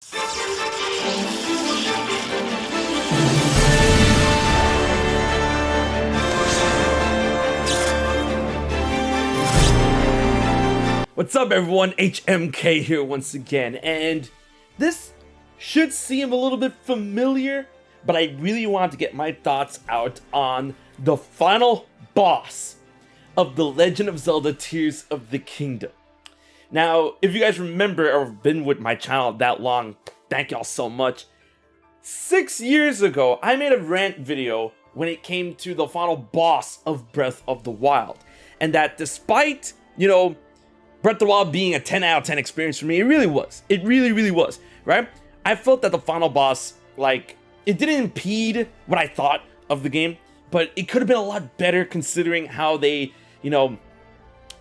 What's up everyone, HMK here once again, and this should seem a little bit familiar, but I really want to get my thoughts out on the final boss of The Legend of Zelda Tears of the Kingdom. Now, if you guys remember or have been with my channel that long, thank y'all so much. 6 years ago, I made a rant video when it came to the final boss of Breath of the Wild, and that despite, Breath of the Wild being a 10 out of 10 experience for me, it really was. It really was, right? I felt that the final boss, it didn't impede what I thought of the game, but it could have been a lot better considering how they,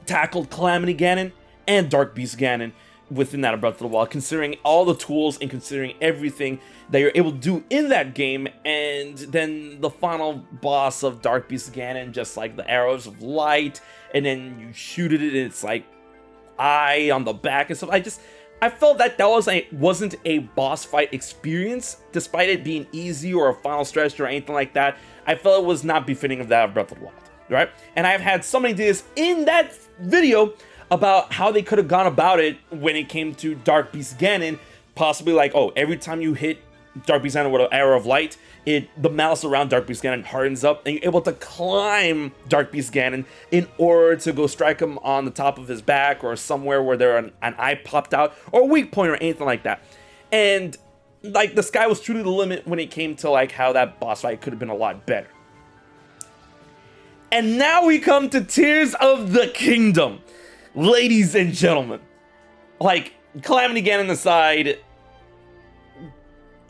tackled Calamity Ganon and Dark Beast Ganon within that Breath of the Wild, considering all the tools and considering everything that you're able to do in that game. And then the final boss of Dark Beast Ganon, just like the arrows of light, and then you shoot at it and it's like eye on the back and stuff. I felt that wasn't a boss fight experience, despite it being easy or a final stretch or anything like that. I felt it was not befitting of that of Breath of the Wild, right? And I've had so many ideas in that video about how they could have gone about it when it came to Dark Beast Ganon, possibly like, oh, every time you hit Dark Beast Ganon with an arrow of light, the mouse around Dark Beast Ganon hardens up, and you're able to climb Dark Beast Ganon in order to go strike him on the top of his back or somewhere where an eye popped out or a weak point or anything like that. And the sky was truly the limit when it came to how that boss fight could have been a lot better. And now we come to Tears of the Kingdom, ladies and gentlemen. Calamity Ganon aside,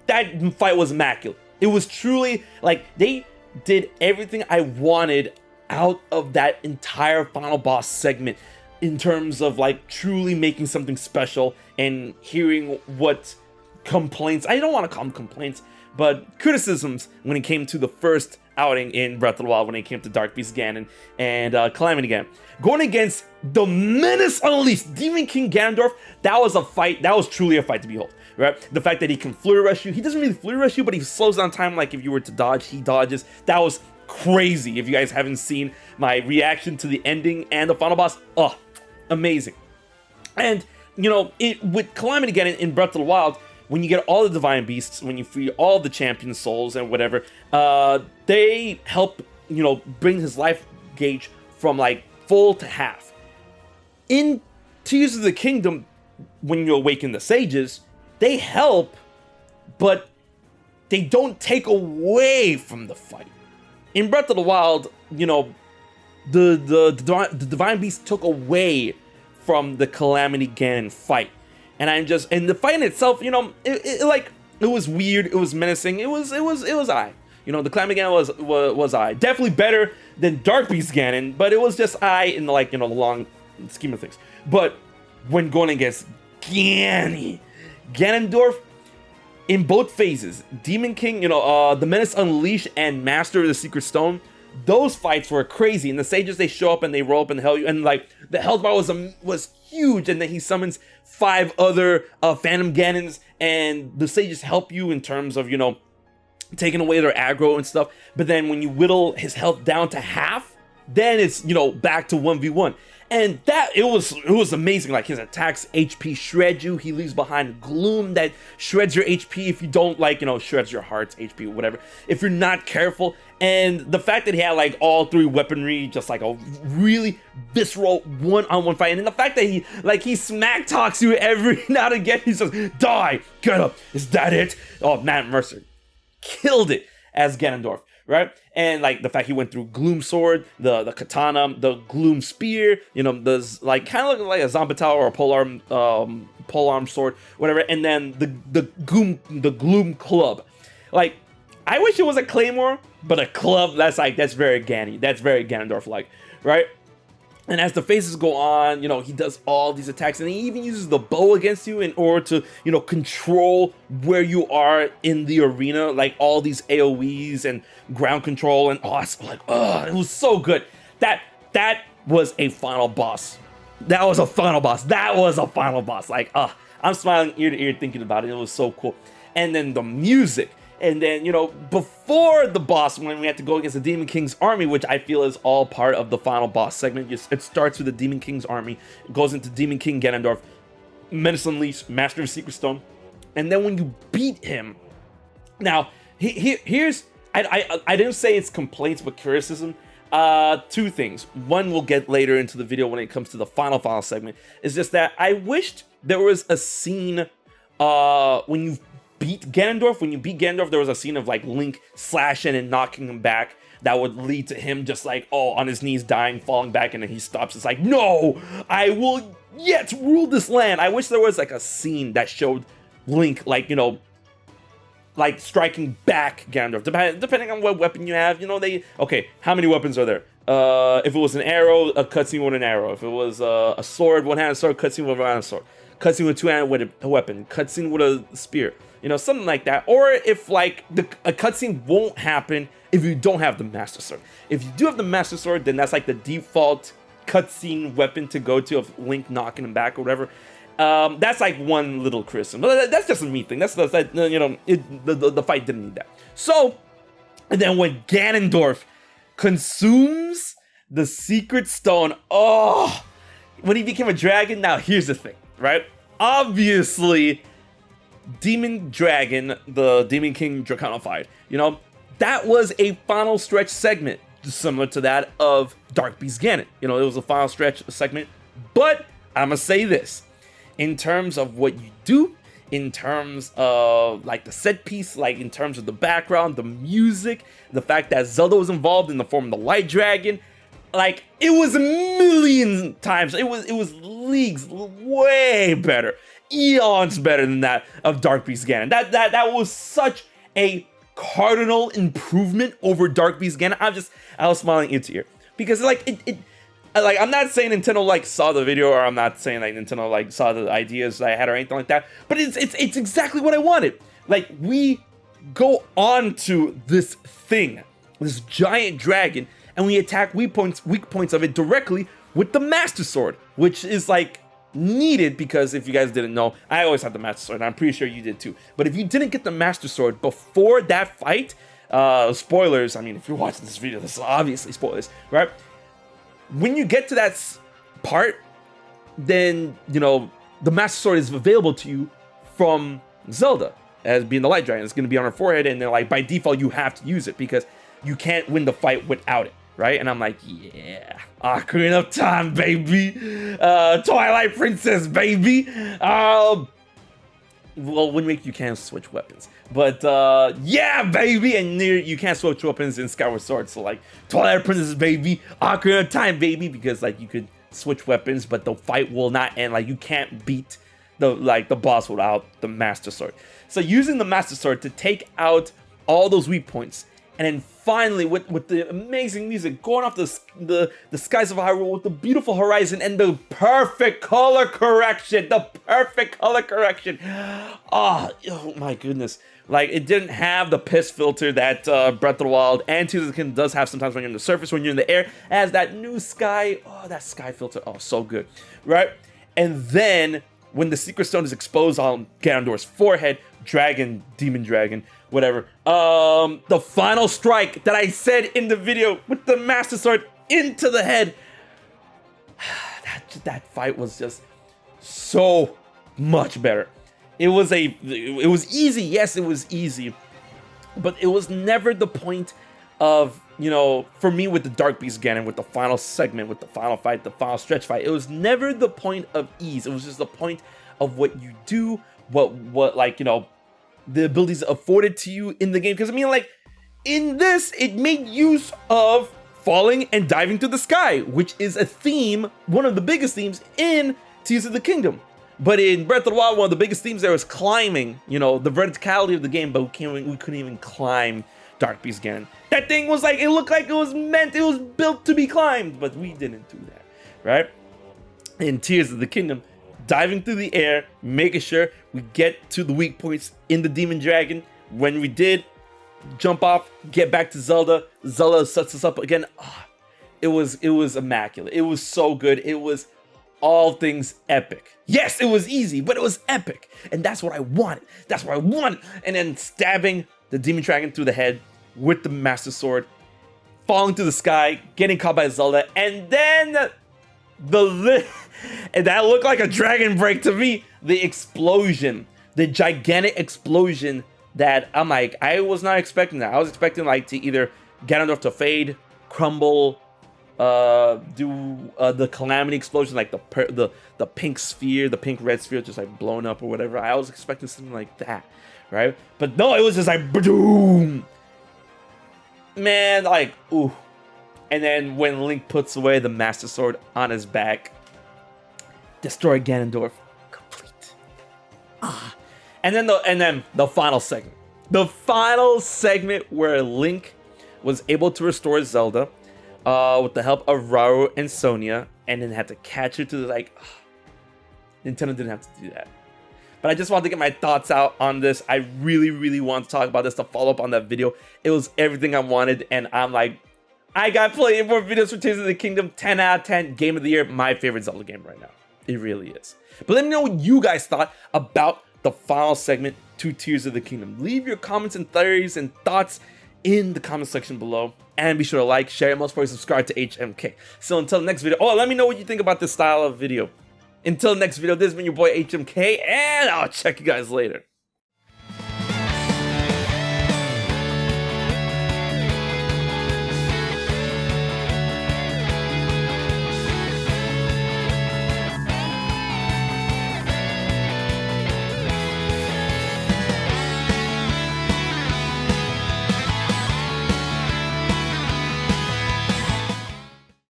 that fight was immaculate. It was truly, they did everything I wanted out of that entire final boss segment in terms of, truly making something special and hearing what complaints, I don't want to call them complaints, but criticisms when it came to the first outing in Breath of the Wild when it came to Dark Beast Ganon and Calamity Ganon. Going against the Menace Unleashed, Demon King Ganondorf, that was a fight, that was truly a fight to behold. Right? The fact that he can flurry rush you. He doesn't really flurry rush you, but he slows down time. If you were to dodge, he dodges. That was crazy. If you guys haven't seen my reaction to the ending and the final boss, amazing. And, with Calamity Ganon in Breath of the Wild, when you get all the Divine Beasts, when you free all the Champion Souls and whatever, they help, bring his life gauge from, full to half. In Tears of the Kingdom, when you awaken the Sages, they help, but they don't take away from the fight. In Breath of the Wild, the Divine Beast took away from the Calamity Ganon fight. And and the fight in itself, it was weird, it was menacing, it was I. The Calamity Ganon was I. Definitely better than Dark Beast Ganon, but it was just I in the long scheme of things. But when going against Ganondorf, in both phases, Demon King, the Menace Unleashed and Master of the Secret Stone, those fights were crazy. And the Sages, they show up and they roll up and help you, and the health bar was huge, and then he summons 5 other Phantom Ganons, and the Sages help you in terms of, taking away their aggro and stuff. But then when you whittle his health down to half, then it's, back to 1v1. And it was amazing. His attacks HP shred you. He leaves behind gloom that shreds your HP if you don't shreds your heart's HP or whatever, if you're not careful. And the fact that he had all 3 weaponry, just a really visceral one-on-one fight. And then the fact that he smack talks you every now and again. He says, "Die, get up, is that it?" Oh, Matt Mercer killed it as Ganondorf. Right? And the fact he went through Gloom Sword, the Katana, the Gloom Spear, there's kind of looking like a Zombatao or a polearm sword, whatever, and then the Gloom Club. I wish it was a Claymore, but a club, that's very Ganon. That's very Ganondorf-like, right? And as the phases go on, he does all these attacks, and he even uses the bow against you in order to, control where you are in the arena, all these AoEs and ground control, and it was so good. That was a final boss. That was a final boss. I'm smiling ear to ear thinking about it. It was so cool. And then the music. And then, you know, before the boss, when we had to go against the Demon King's army, which I feel is all part of the final boss segment. It starts with the Demon King's army, it goes into Demon King Ganondorf, Menace Unleashed, Master of Secret Stone. And then when you beat him, now, here's, I didn't say it's complaints, but criticism. Two things. One we'll get later into the video when it comes to the final segment. Is just that I wished there was a scene when you beat Ganondorf. When you beat Ganondorf, there was a scene of like Link slashing and knocking him back that would lead to him just like, oh, on his knees dying, falling back, and then he stops. It's like, no, I will yet rule this land. I wish there was like a scene that showed Link, like, you know, like striking back Ganondorf, depending on what weapon you have. You know, okay, how many weapons are there? If it was an arrow, a cutscene with an arrow. If it was a sword, one-handed sword, cutscene with a one-handed sword. Cutscene with two-handed weapon. Cutscene with a spear. You know, something like that. Or if like a cutscene won't happen if you don't have the Master Sword. If you do have the Master Sword, then that's like the default cutscene weapon to go to of Link knocking him back or whatever. That's like one little criticism. That's just a me thing. That's you know, the fight didn't need that. So, and then when Ganondorf consumes the Secret Stone, oh, when he became a dragon. Now here's the thing, right? Obviously, Demon Dragon, the Demon King Draconified, you know, that was a final stretch segment, similar to that of Dark Beast Ganon. You know, it was a final stretch segment, but I'm gonna say this. In terms of what you do, in terms of like the set piece, like in terms of the background, the music, the fact that Zelda was involved in the form of the Light Dragon, like it was a million times, it was leagues way better, eons better than that of Dark Beast Ganon. That was such a cardinal improvement over Dark Beast Ganon. I was smiling ear to ear because like it. Like, I'm not saying Nintendo like saw the video, or I'm not saying like Nintendo like saw the ideas that I had or anything like that, but it's exactly what I wanted. Like, we go on to this thing, this giant dragon, and we attack weak points of it directly with the Master Sword, which is like needed because if you guys didn't know, I always had the Master Sword, and I'm pretty sure you did too. But if you didn't get the Master Sword before that fight, spoilers, I mean, if you're watching this video, this is obviously spoilers, right? When you get to that part, then, you know, the Master Sword is available to you from Zelda as being the Light Dragon. It's going to be on her forehead, and then, like, by default, you have to use it because you can't win the fight without it, right? And I'm like, yeah, Ocarina of Time, baby. Twilight Princess, baby. Well, Wind Waker, you can switch weapons. But, yeah, baby! And you can't switch weapons in Skyward Sword. So, like, Twilight Princess, baby! Ocarina of Time, baby! Because, like, you could switch weapons, but the fight will not end. Like, you can't beat the boss without the Master Sword. So, using the Master Sword to take out all those weak points, and then finally, with the amazing music, going off the skies of Hyrule with the beautiful horizon and the perfect color correction, oh my goodness. Like, it didn't have the piss filter that Breath of the Wild and Tears of the Kingdom does have sometimes when you're in the surface, when you're in the air. It has that new sky, oh, that sky filter, oh, so good, right? And then, when the Secret Stone is exposed on Ganondorf's forehead, Demon Dragon, whatever, the final strike that I said in the video with the Master Sword into the head, that fight was just so much better. It was easy, yes, it was easy, but it was never the point of, you know, for me with the Dark Beast Ganon, with the final segment, with the final fight, the final stretch fight, it was never the point of ease. It was just the point of what you do, what like, you know, the abilities afforded to you in the game. Because I mean, like, in this, it made use of falling and diving through the sky, which is a theme, one of the biggest themes in Tears of the Kingdom. But in Breath of the Wild, one of the biggest themes there was climbing, you know, the verticality of the game, but we couldn't even climb Dark Beast Ganon. That thing was like, it looked like it was built to be climbed, but we didn't do that, right? In Tears of the Kingdom, diving through the air, making sure we get to the weak points in the Demon Dragon. When we did, jump off, get back to Zelda. Zelda sets us up again. Oh, it was immaculate. It was so good. It was all things epic. Yes, it was easy, but it was epic. And that's what I wanted. That's what I wanted. And then stabbing the demon dragon through the head with the Master Sword, falling to the sky, getting caught by Zelda, and then and that looked like a dragon break to me. The explosion, the gigantic explosion that I'm like, I was not expecting that. I was expecting like to either Ganondorf to fade, crumble, do the calamity explosion, like the pink sphere, the pink red sphere just like blown up or whatever. I was expecting something like that, right? But no, it was just like boom, man, like ooh. And then when Link puts away the Master Sword on his back, destroy Ganondorf, complete. And then the final segment. The final segment where Link was able to restore Zelda with the help of Rauru and Sonia, and then had to catch her to the like. Nintendo didn't have to do that. But I just wanted to get my thoughts out on this. I really, really want to talk about this to follow up on that video. It was everything I wanted, and I'm like, I got plenty more videos for Tears of the Kingdom. 10 out of 10, game of the year, my favorite Zelda game right now. It really is. But let me know what you guys thought about the final segment to Tears of the Kingdom. Leave your comments and theories and thoughts in the comment section below. And be sure to like, share, and most importantly, subscribe to HMK. So until the next video, let me know what you think about this style of video. Until the next video, this has been your boy HMK, and I'll check you guys later.